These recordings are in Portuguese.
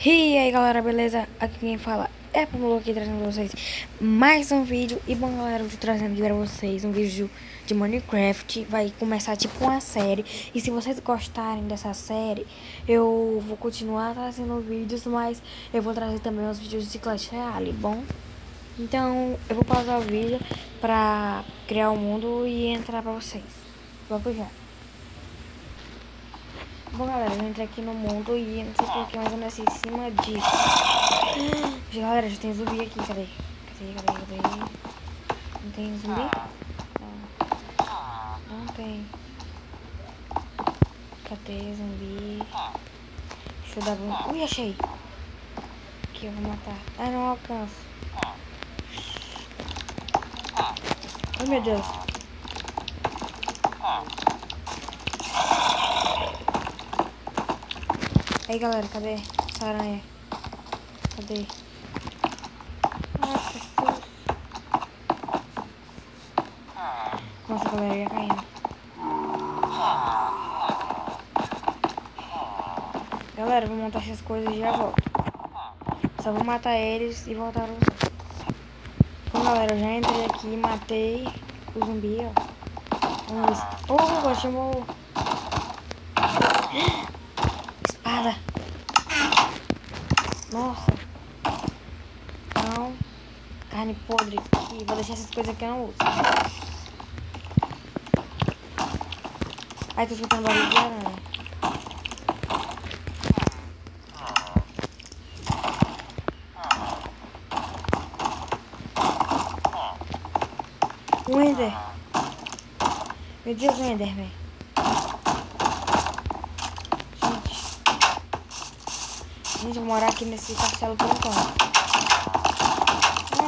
E aí galera, beleza? Aqui quem fala é Pamelo aqui trazendo pra vocês mais um vídeo. E bom galera, eu tô trazendo aqui pra vocês um vídeo de Minecraft. Vai começar tipo uma série. E se vocês gostarem dessa série, eu vou continuar trazendo vídeos, mas eu vou trazer também os vídeos de Clash Royale, bom? Então eu vou pausar o vídeo pra criar o mundo e entrar pra vocês. Vamos já. Bom galera, eu entrei aqui no mundo e não sei porquê, mas eu nasci em cima disso. Galera, já tem zumbi aqui, cadê? Cadê? Não tem zumbi? Não tem. Cadê zumbi? Deixa eu dar bom. Ui, achei! Aqui eu vou matar. Ah, não alcanço. Ai meu Deus. Aí galera, cadê essa aranha? Cadê? Nossa, susto. Nossa galera, ia caindo. Galera, vou montar essas coisas e já volto. Só vou matar eles e voltar pra vocês. Bom galera, eu já entrei aqui, matei o zumbi, ó. Vamos ver. Oh, chamou. Espada. Nossa. Não. Carne podre aqui. Vou deixar essas coisas aqui, eu não uso. Ai, tô escutando barulho de aranha. O Ender. Meu Deus, o Ender, velho. Gente, eu vou morar aqui nesse castelo por enquanto.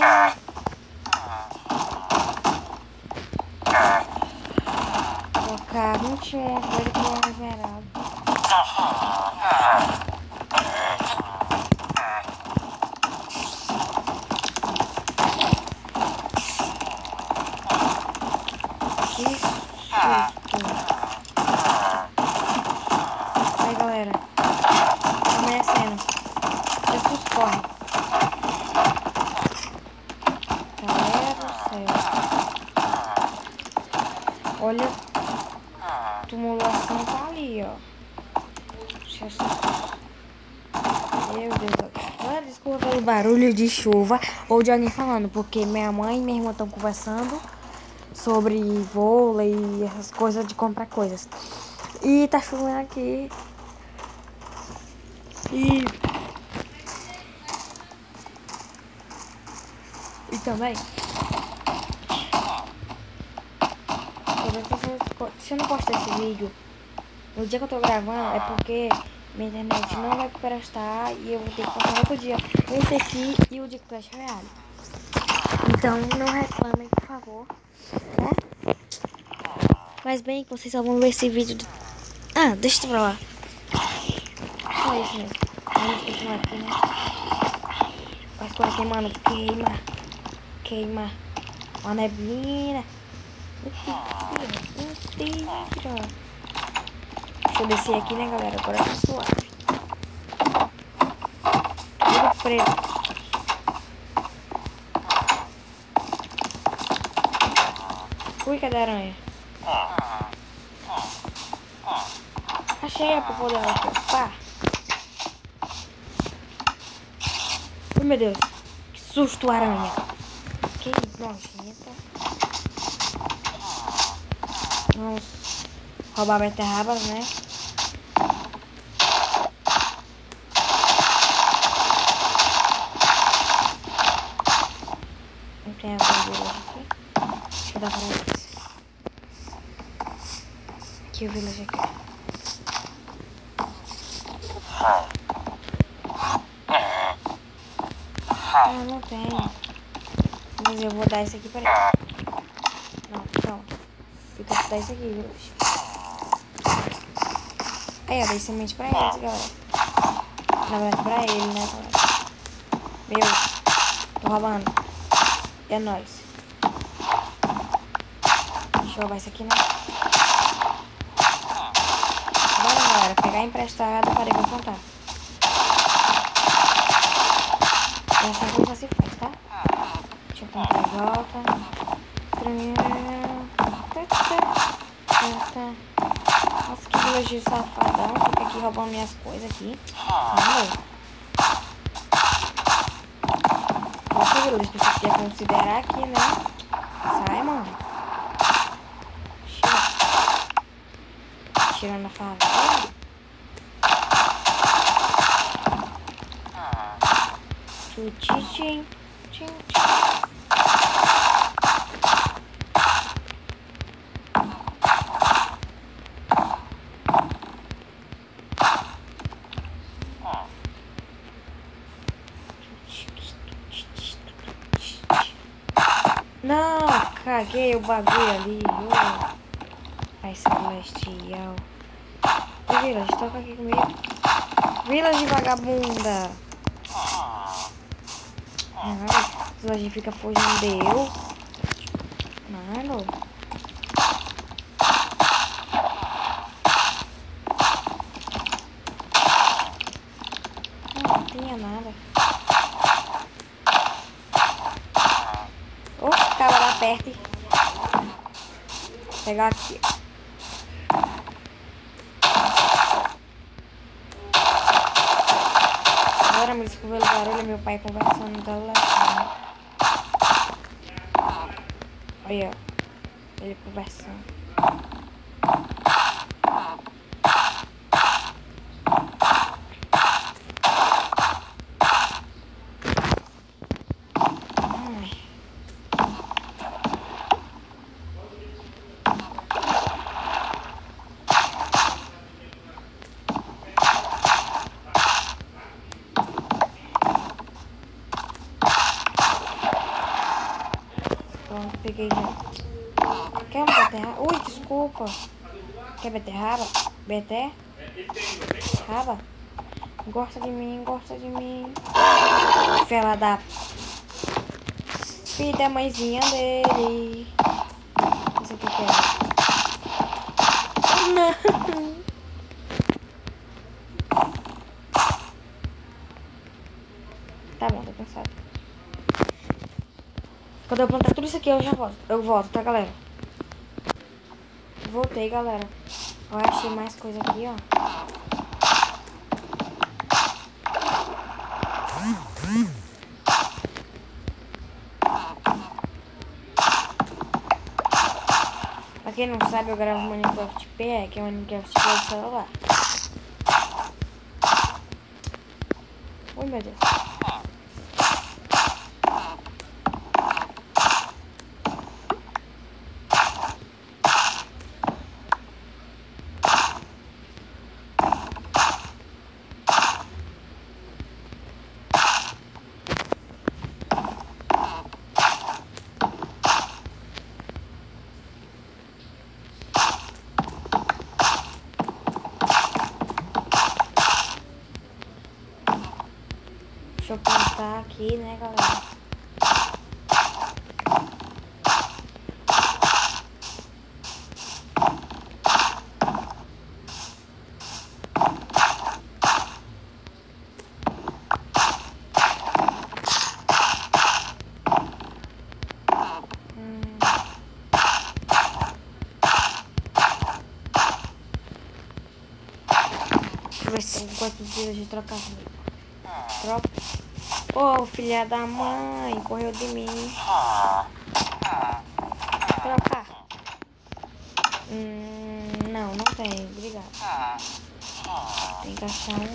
Ai. Colocar 21 coisa que não é esmeralda. Que susto. Aí galera, tá amanhecendo. Jesus, corre. Galera do céu. Olha, a tumulação tá ali, ó. Jesus. Meu Deus. Galera, desculpa pelo barulho de chuva ou de alguém falando, porque minha mãe e minha irmã estão conversando sobre vôlei e essas coisas de comprar coisas. E tá chovendo aqui. E também, se eu não postar esse vídeo no dia que eu tô gravando, é porque minha internet não vai prestar e eu vou ter que postar outro dia esse aqui e o de Clash Royale. Então não reclamem, por favor, né? Mas bem, vocês só vão ver esse vídeo do... Ah, deixa eu pra lá. Só isso mesmo. Vamos continuar aqui, né? Mas quando queimando, queima. Uma neblina. Mentira. Deixa eu descer aqui, né, galera? Agora tá suave. Tudo preto. Ui, cadê a aranha? Achei a popô dela aqui, ó. Pá. Ui, meu Deus. Que susto, aranha. Que nojenta. Vamos roubar a beterraba, né? Não tem a verdura aqui. Deixa eu dar pra eles. Aqui o village aqui. Ah, não tem. Mas eu vou dar isso aqui pra ele. Não. Eu tenho que dar isso aqui, viu? Aí, eu dei semente pra eles, galera. Na verdade, pra ele, né, galera? Meu, tô roubando. É nóis. Deixa eu roubar isso aqui, né? Bora, galera. Pegar emprestado para eu contar. volta. Nossa, que vilageiro safadão. Fica aqui roubando minhas coisas aqui. Nossa, vilageiro que você quer considerar aqui, né? Sai, mano. Tirando a favela. Tchim, tchim, tchim. Não, caguei o bagulho ali. Ai, celestial. E Village, toca aqui comigo. Village vagabunda. Village fica fugindo de eu. Mano. Não tinha nada. Ô, ficava lá perto. Vou pegar aqui. Agora me desculpa pelo barulho, meu pai conversando no telefone. Olha, ele conversando. Pronto, peguei já. Quer uma beterraba? Ui, desculpa. Quer beterraba? Beterraba? Gosta de mim, gosta de mim. Fela da... Filha da mãezinha dele. Não sei o que é. Não. Tá bom, tô cansado. Quando eu plantar tudo isso aqui, eu já volto. Eu volto, tá, galera? Voltei, galera. Eu achei mais coisa aqui, ó. Pra quem não sabe, eu gravo Minecraft PE, que é Minecraft do celular. Ui, meu Deus. Deixa eu plantar aqui, né, galera? Deixa eu ver se tem quantos dias de trocar. Troca. Ô, filha da mãe, correu de mim. Trocar. Não tem, obrigado. Tem que achar um.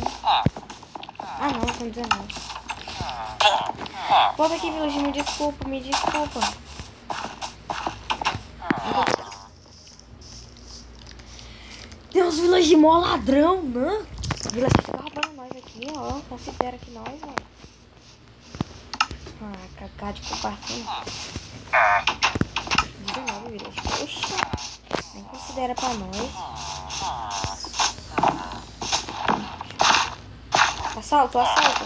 Ah, não, são 19. Volta aqui, Village, me desculpa, me desculpa. Deus, Village mó ladrão, né? Village tá roubando nós aqui, ó. Considera que nós, ó. Ah, cacá de compartilho. 19, Village. Poxa, nem considera pra nós. Assalto, assalto.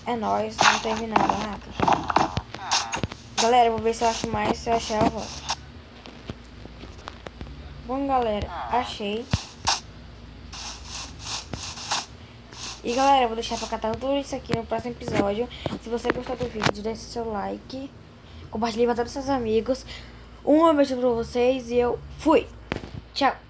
É nóis, não teve nada, cacá. Galera, eu vou ver se eu acho mais. Se eu achar, eu volto. Bom, galera, achei. E galera, eu vou deixar pra catar tudo isso aqui no próximo episódio. Se você gostou do vídeo, deixe seu like. Compartilhe com todos os seus amigos. Um beijo pra vocês e eu fui. Tchau.